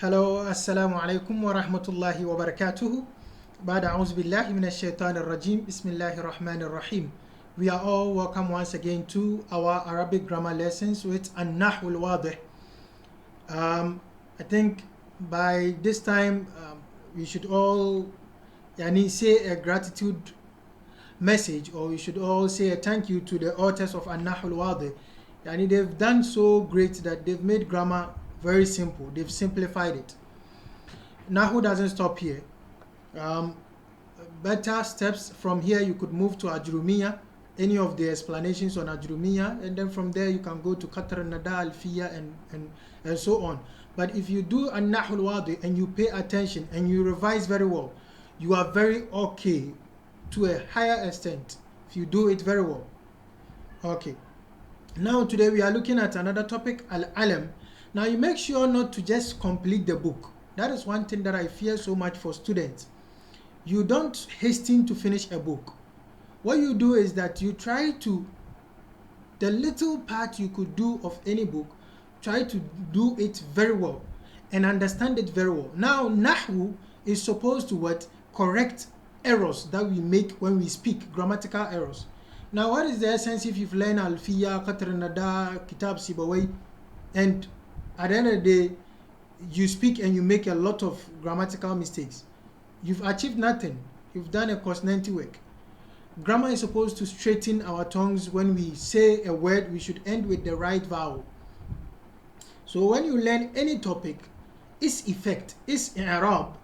Hello, assalamu alaikum wa rahmatullahi wa barakatuhu. Ba'da a'udhu billahi minash shaitanir rajim. Bismillahir rahmanir rahim. We are all welcome once again to our Arabic grammar lessons with An-Nahw al-Wadih. I think by this time we should all say a gratitude message, or we should all say a thank you to the authors of An-Nahw al-Wadih. They've done so great that they've made grammar very simple. They've simplified it. Nahu doesn't stop here. Better steps from here, you could move to Ajrumiya, any of the explanations on Ajrumiya, and then from there you can go to Qatr Nada, Alfiya, and so on. But if you do a Nahu al-Wadi and you pay attention and you revise very well, you are very okay to a higher extent if you do it very well. Okay. Now today we are looking at another topic, Al-Alam. Now you make sure not to just complete the book. That is one thing that I fear so much for students. You don't hasten to finish a book. What you do is that you try to, the little part you could do of any book, try to do it very well and understand it very well. Now Nahwu is supposed to what? Correct errors that we make when we speak, grammatical errors. Now what is the essence if you've learned Alfiya, Qatr Nada, Kitab Sibawai, and at the end of the day, you speak and you make a lot of grammatical mistakes? You've achieved nothing. You've done a consonant work. Grammar is supposed to straighten our tongues. When we say a word, we should end with the right vowel. So when you learn any topic, its effect, its i'rab,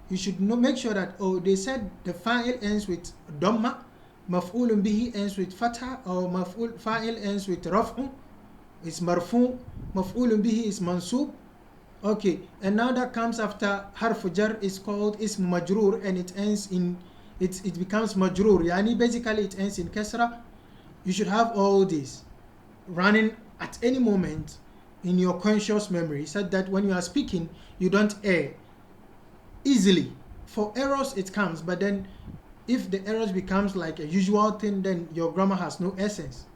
you should make sure that, oh, they said the fa'il ends with dhamma, maf'ulun bihi ends with fatha, or fa'il ends with raf'u, is marfu, maf'ulun bihi is mansub. Okay, and now that comes after harfu jar is called ism majrur, and it ends in it becomes majrur, yani basically it ends in kasra. You should have all these running at any moment in your conscious memory, so that when you are speaking you don't err easily. For errors it comes, but then if the errors becomes like a usual thing, then your grammar has no essence.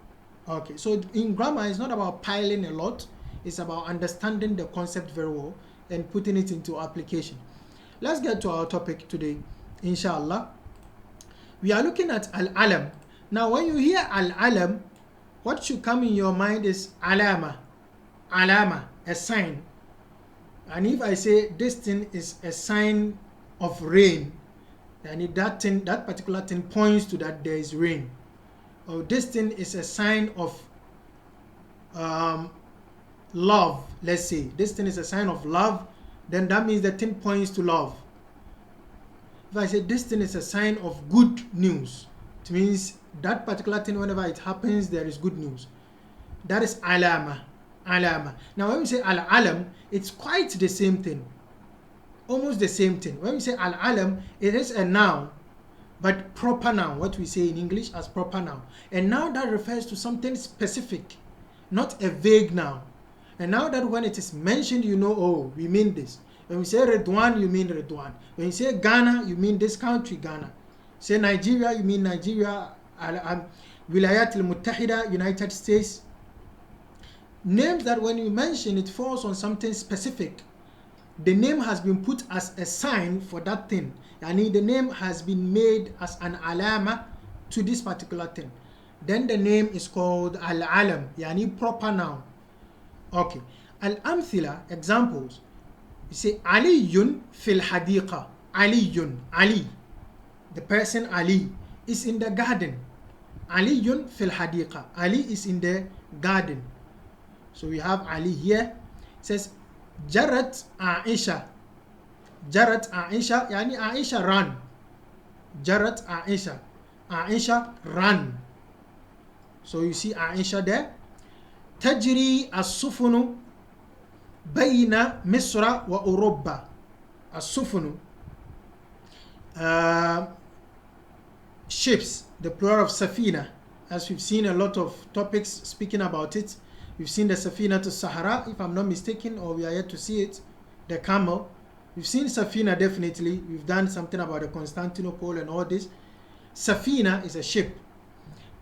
Okay, so in grammar, it's not about piling a lot. It's about understanding the concept very well and putting it into application. Let's get to our topic today, inshallah. We are looking at Al-Alam. Now, when you hear Al-Alam, what should come in your mind is Alama. Alama, a sign. And if I say this thing is a sign of rain, then that particular thing points to that there is rain. Or this thing is a sign of love. Let's say this thing is a sign of love, then that means the thing points to love. If I say this thing is a sign of good news, it means that particular thing, whenever it happens, there is good news. That is alama. Alama. Now when we say al-alam, it's quite the same thing, almost the same thing. When we say al-alam, it is a noun, but proper noun, what we say in English as proper noun. And now that refers to something specific, not a vague noun. And now that when it is mentioned, you know, oh, we mean this. When we say Ridwan, you mean Ridwan. When you say Ghana, you mean this country, Ghana. Say Nigeria, you mean Nigeria. A.Y.T.A, United States. Names that when you mention, it falls on something specific. The name has been put as a sign for that thing. Yani the name has been made as an alama to this particular thing. Then the name is called al-alam, yani proper noun. Okay. Al-amthila, examples. You say Aliyun fil hadiqa. Aliyun, Ali. The person Ali is in the garden. Aliyun fil hadiqa. Ali is in the garden. So we have Ali here. It says Jarat Aisha. Jarat Aisha, yani Aisha ran. Jarat Aisha. Aisha ran. So you see Aisha there. Tajri as-sufunu bayna Misra wa Uruba. As-sufunu. Ships, the plural of Safina. As we've seen a lot of topics speaking about it. We've seen the Safina to Sahara, if I'm not mistaken, or we are yet to see it. The camel. We've seen Safina definitely. We've done something about the Constantinople and all this. Safina is a ship.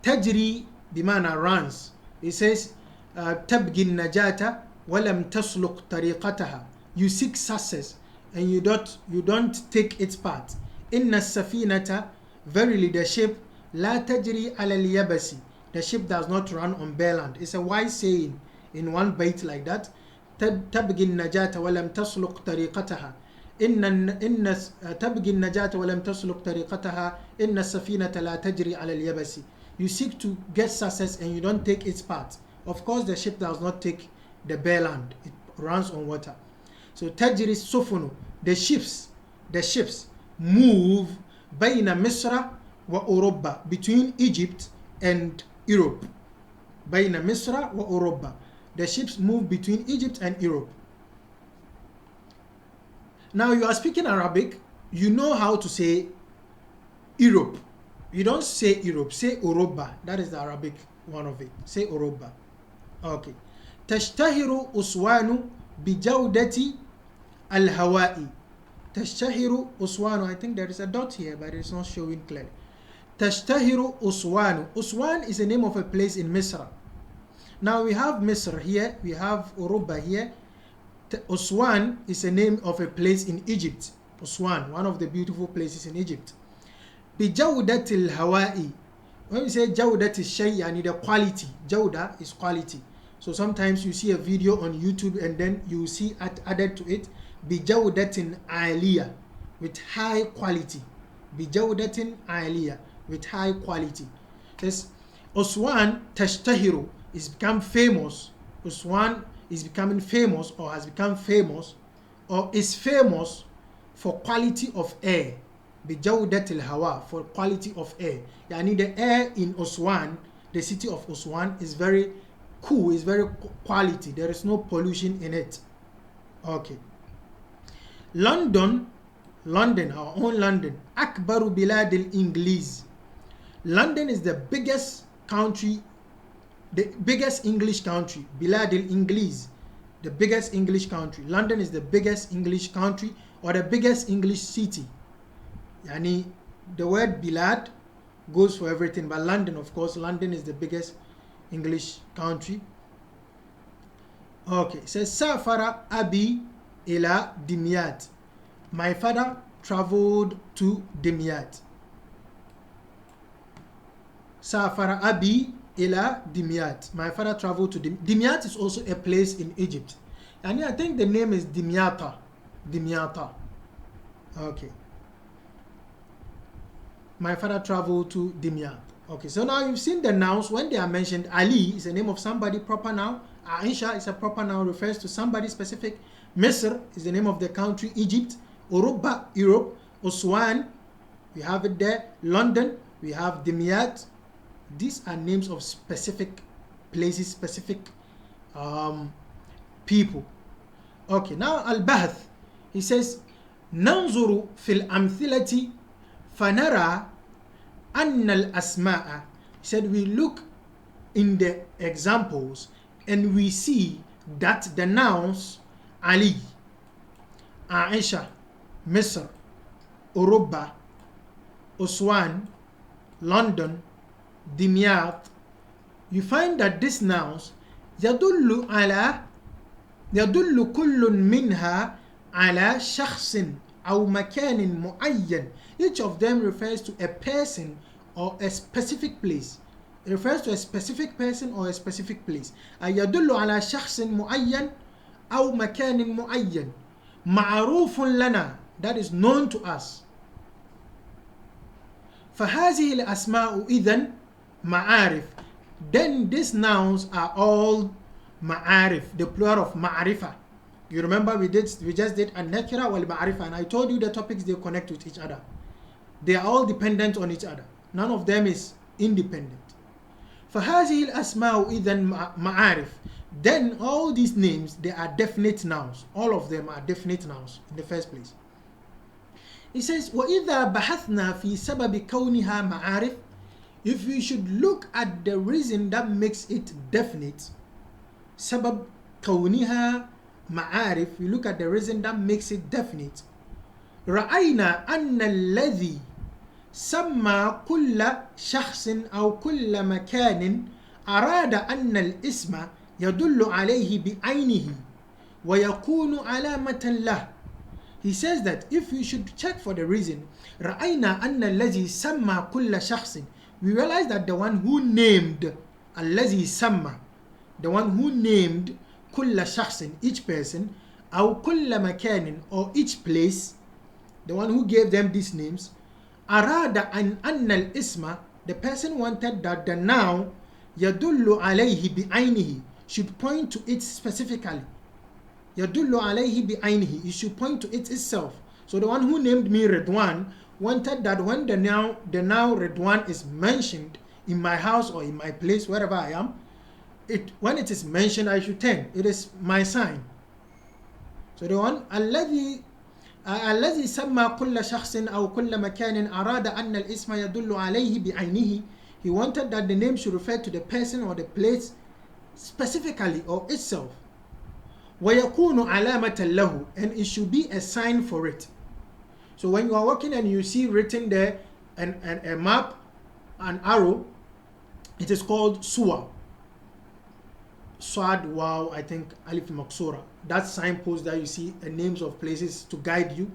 Tajri bimana runs. It says تبغي النجاة ولم تسلك طريقتها. you seek success and you don't take its part. Inna safinata, verily the ship, la tajri ala al-yabasi, the ship does not run on bare land. It's a wise saying in one bait like that. تبغي النجاة ولم تسلك طريقتها إن تبغي النجاة ولم تسلك طريقتها إن السفينة لا تجري على اليبس. You seek to get success and you don't take its part. Of course, the ship does not take the bare land. It runs on water. So تجري السفن, the ships move بين مصر وأوروبا, between Egypt and Europe. بين مصر وأوروبا, the ships move between Egypt and Europe. Now you are speaking Arabic, you know how to say Europe. You don't say Europe, say Europa. That is the Arabic one of it. Say Europa. Okay. تشتهر أسوان بجودة الهواء. تشتهر أسوان. I think there is a dot here, but it's not showing clearly. تشتهر أسوان. Uswan is the name of a place in Misr. Now we have Misr here, we have Europa here. Uswan is a name of a place in Egypt. Uswan, one of the beautiful places in Egypt. بجودة الهواء. When we say jawdat is shay, yani the quality. Jawda is quality. So sometimes you see a video on YouTube and then you see added to it bijawdatin aliyah, with high quality. Bijawdatin aliyah, with high quality. Says Uswan tashtahiru, is become famous. Uswan is becoming famous or has become famous or is famous for quality of air. Bijawdatil hawa, for quality of air. Yani the air in Uswan, the city of Uswan, is very cool, is very quality. There is no pollution in it. Okay. London, our own London. Akbaru bilad al-Inglis. London is the biggest country, the biggest English country. Bilad al-Inglis, the biggest English country. London is the biggest English country or the biggest English city. Yani the word bilad goes for everything, but London, of course, London is the biggest English country. Okay, it says Safara Abi ila Dimyat. My father traveled to Dimyat. Safara Abi ila Dimyat. My father traveled to Dimyat is also a place in Egypt. And I think the name is Dimyata. Dimyata. Okay. My father traveled to Dimyat. Okay, so now you've seen the nouns when they are mentioned. Ali is the name of somebody, proper noun. Aisha is a proper noun, refers to somebody specific. Misr is the name of the country, Egypt. Europa, Europe. Uswan, we have it there. London, we have Dimyat. These are names of specific places, specific people. Okay, now Al-Bahth, he says, ننظر في الأمثلة فنرى أن الأسماء. He said, we look in the examples and we see that the nouns Ali, Aisha, Misr, Europa, Uswan, London, Dimyat, you find that these nouns يدل كل منها على شخص أو مكان معين. Each of them refers to a person or a specific place. It refers to a specific person or a specific place. يدل على شخص معين أو مكان معين معروف لنا, that is known to us. فهذه الأسماء إذن معارف. Then these nouns are all ma'arif, the plural of ma'arifa. You remember we just did an-nakira wal ma'arifa, and I told you the topics, they connect with each other. They are all dependent on each other. None of them is independent. فهذه الأسماء إذن معارف. Then all these names, they are definite nouns. All of them are definite nouns in the first place. He says, وَإِذَا بَحَثْنَا فِي سَبَبِ كَوْنِهَا مَعَارِفٍ. If we should look at the reason that makes it definite, سبب كونها معارف, we look at the reason that makes it definite. رأينا أن الذي سمى كل شخص أو كل مكان أراد أن الاسم يدل عليه بعينه وَيَكُونُ عَلَامَةً لَهُ. He says that if we should check for the reason, رَأَيْنَا أَنَّ الَّذِي سَمَّى كُلَّ شَخْصٍ, we realize that the one who named الَّذِي سَمَّى, the one who named كُلَّ شَخْصٍ, each person, أو كُلَّ مكان, or each place, the one who gave them these names, أراد أن الاسم, the person wanted that the noun يدل عليه بعينه, should point to it specifically. يدل عليه بعينه, it should point to it itself. So the one who named me Ridwan wanted that when the noun Ridwan is mentioned in my house or in my place, wherever I am, when it is mentioned, I should turn. It is my sign. So the one الذي سمى كل شخص أو كل مكان أراد أن الاسم يدل عليه بعينه, he wanted that the name should refer to the person or the place specifically or itself. وَيَكُونُ عَلَامَةً لَهُ, and it should be a sign for it. So when you are walking and you see written there a map, an arrow, it is called suwa. Swad, wow, I think alif maksura. That signpost that you see names of places to guide you.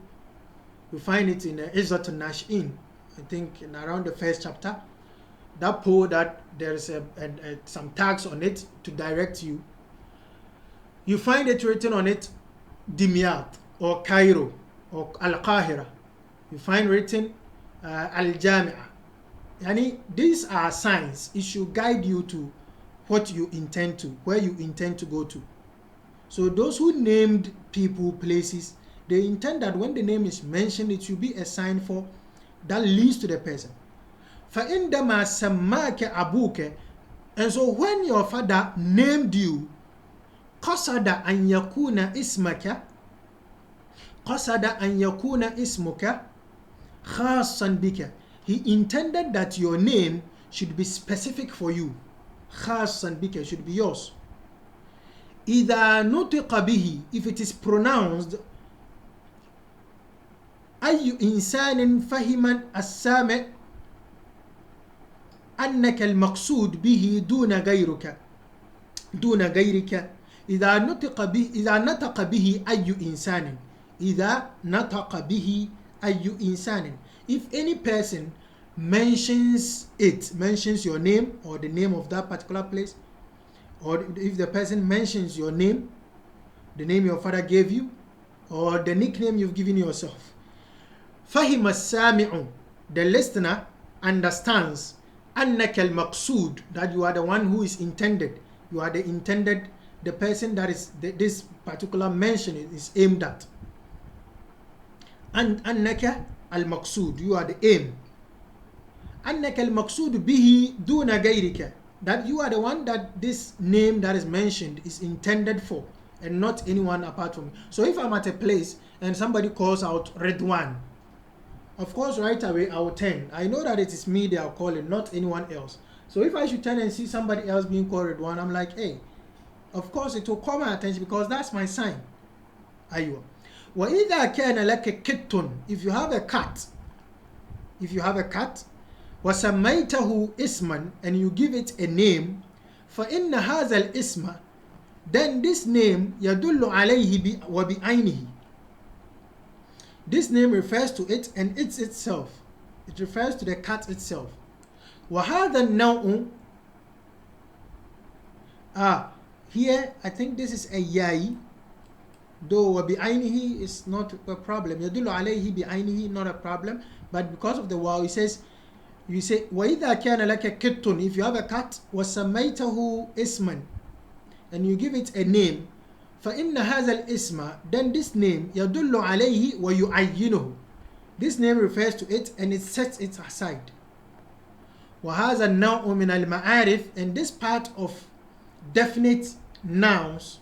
You find it in A.Y.T.A Nash'in, I think in around the first chapter. That pole that there is some tags on it to direct you. You find it written on it Dimyat or Cairo or Al-Qahira. You find written Al-Jami'ah. Yani, these are signs. It should guide you to what you intend to, where you intend to go to. So those who named people, places, they intend that when the name is mentioned, it should be a sign for that leads to the person. فَإِنْدَمَا سَمَّاكَ أَبُوكَ, and so when your father named you, قَصَدَ أَنْ يَكُونَ إِسْمَكَ إِسْمُكَ خَاصًا بِكَ, he intended that your name should be specific for you. خاصًا بِكَ, should be yours. إِذَا نُطِقَ بِهِ, if it is pronounced, أَيُّ إِنسَانٍ فَهِمَ السَّامِعُ أنك المقصود به دون غيرك إذا نطق به أي إنسان if any person mentions your name or the name of that particular place, or if the person mentions your name, the name your father gave you, or the nickname you've given yourself, فهم السامع, the listener understands أنك المقصود, that you are the one who is intended, you are the intended, the person that is this particular mention is aimed at. And أنك المقصود, you are the aim. أنك المقصود به دون غيرك, that you are the one that this name that is mentioned is intended for, and not anyone apart from you. So if I'm at a place and somebody calls out Ridwan, of course, right away I will turn. I know that it is me they are calling, not anyone else. So if I should turn and see somebody else being called Ridwan, I'm like, hey, of course it will call my attention because that's my sign. Aywa. وَإِذَا كَانَ لَكَ كِتٌّ, if you have a cat, وَسَمَّيْتَهُ إِسْمًا, and you give it a name, فَإِنَّ هَذَا الْإِسْمَ, then this name يَدُلُّ عَلَيْهِ وَبِعَيْنِهِ, this name refers to it and it's itself. It refers to the cat itself. وَهَذَا النَّوْءُ, here I think this is a yai, though وَبِعَيْنِهِ is not a problem. يَدُلُّ عَلَيْهِ بِعَيْنِهِ, not a problem. But because of the waw, it says, you say, وَإِذَا كَانَ لَكَ كِتٌّ, if you have a cat, وَسَمَّيْتَهُ إِسْمًا, and you give it a name, فَإِنَّ هَذَا الْإِسْمَ, then this name يَدُلُّ عَلَيْهِ وَيُعَيِّنُهُ, this name refers to it and it sets it aside. وَهَذَا النَّوْءُ مِنَ الْمَعَارِفِ, and this part of definite nouns,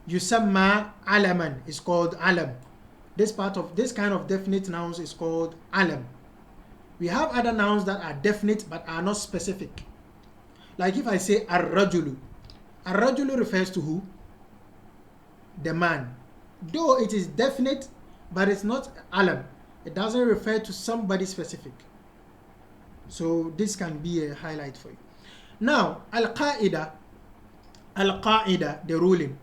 يُسَمَّى عَلَمًا, is called alam. This part of this kind of definite nouns is called alam. We have other nouns that are definite but are not specific. Like if I say ar-rajulu, ar-rajulu refers to who? The man. Though it is definite, but it's not alam. It doesn't refer to somebody specific. So this can be a highlight for you. Now, al-qaida, the ruling.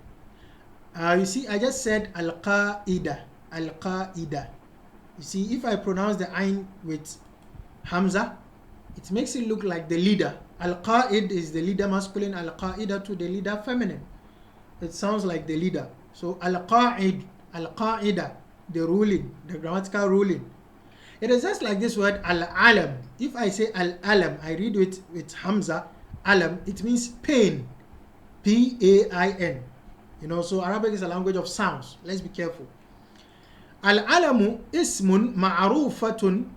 You see, I just said Al-Qaida. Al-Qaida. You see, if I pronounce the Ain with Hamza, it makes it look like the leader. Al-Qaid is the leader masculine, Al-Qaida to the leader feminine. It sounds like the leader. So Al-Qaid, Al-Qaida, the ruling, the grammatical ruling. It is just like this word Al-Alam. If I say Al-Alam, I read it with Hamza, Alam, it means pain. P-A-I-N. You know, so Arabic is a language of sounds. Let's be careful. Al-Alamu ismun ma'arufatun.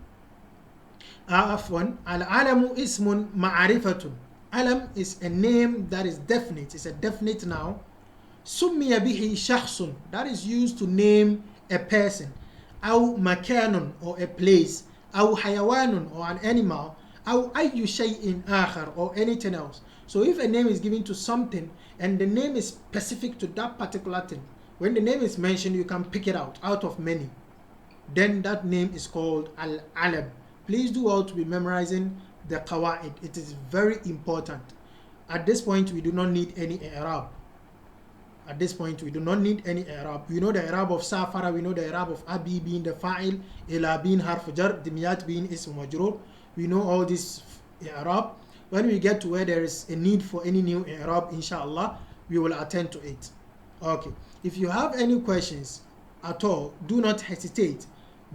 Al-Alamu ismun ma'arifatun. Alam is a name that is definite. It's a definite noun. Summiya bihi shakhsun. That is used to name a person. Aw makanun, or a place. Aw hayawanun, or an animal. Aw ayyu shay'in akhar, or anything else. So if a name is given to something and the name is specific to that particular thing, when the name is mentioned, you can pick it out of many. Then that name is called Al-Alam. Please do all to be memorizing the qawaid. It is very important. At this point, we do not need any i'rab. At this point, we do not need any i'rab. We know the i'rab of safara, we know the i'rab of abi being the fa'il, ila being harf jar, dimyat being ism majrur. We know all this i'rab. When we get to where there is a need for any new i'rab, inshallah, we will attend to it. Okay. If you have any questions at all, do not hesitate.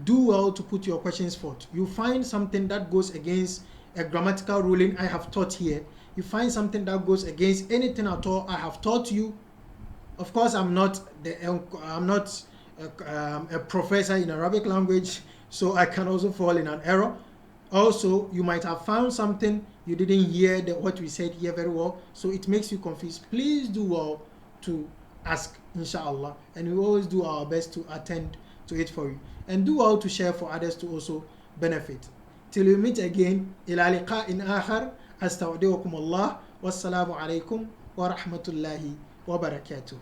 Do well to put your questions forth. You find something that goes against a grammatical ruling I have taught here. You find something that goes against anything at all I have taught you. Of course, I'm not a professor in Arabic language, so I can also fall in an error. Also, you might have found something you didn't hear what we said here very well, so it makes you confused. Please do well to ask, inshallah, and we always do our best to attend to it for you, and do well to share for others to also benefit. Till we meet again, ila liqa'in akhar, astawdi'ukum Allah, wassalamu alaikum wa rahmatullahi wa barakatuh.